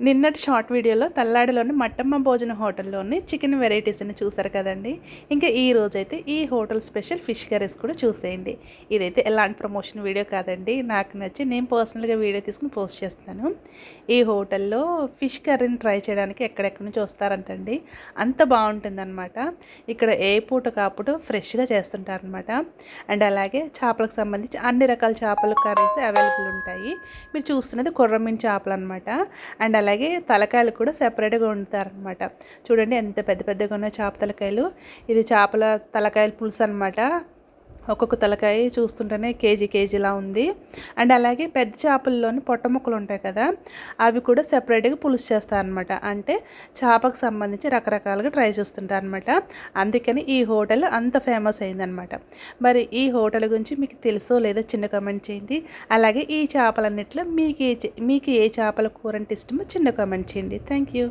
నిన్నటి షార్ట్ వీడియోలో తల్లాడిలోని మట్టమ్మ భోజన హోటల్లోని చికెన్ వెరైటీస్ని చూసారు కదండి. ఇంకా ఈ రోజైతే ఈ హోటల్ స్పెషల్ ఫిష్ కర్రీస్ కూడా చూసేయండి. ఇదైతే ఎలాంటి ప్రమోషన్ వీడియో కాదండి, నాకు నచ్చి నేను పర్సనల్గా వీడియో తీసుకుని పోస్ట్ చేస్తాను. ఈ హోటల్లో ఫిష్ కర్రీని ట్రై చేయడానికి ఎక్కడెక్కడి నుంచి వస్తారంటండి. అంత బాగుంటుందన్నమాట. ఇక్కడ ఏ పూట కాపుట ఫ్రెష్గా చేస్తుంటారనమాట. అండ్ అలాగే చేపలకు సంబంధించి అన్ని రకాల చేపల కర్రీస్ అవైలబుల్ ఉంటాయి. మీరు చూస్తున్నది కొర్రమీన్ చేపలు అనమాట. అండ్ అలాగే తలకాయలు కూడా సెపరేట్గా వండుతారనమాట. చూడండి ఎంత పెద్ద పెద్దగా ఉన్న చేప తలకాయలు. ఇది చేపల తలకాయల పులుసు అనమాట. ఒక్కొక్క తలకాయ చూస్తుంటేనే కేజీలా ఉంది. అండ్ అలాగే పెద్ద చేపల్లోని పొట్ట ముక్కలు ఉంటాయి కదా, అవి కూడా సెపరేట్గా పులుసు చేస్తారనమాట. అంటే చేపకు సంబంధించి రకరకాలుగా ట్రై చేస్తుంటారనమాట. అందుకని ఈ హోటల్ అంత ఫేమస్ అయిందనమాట. మరి ఈ హోటల్ గురించి మీకు తెలుసో లేదో చిన్న కామెంట్ చేయండి. అలాగే ఈ చేపలన్నిట్లో మీకు ఏ చేపల కూర అంటే ఇష్టమో చిన్న కామెంట్ చేయండి. Thank you.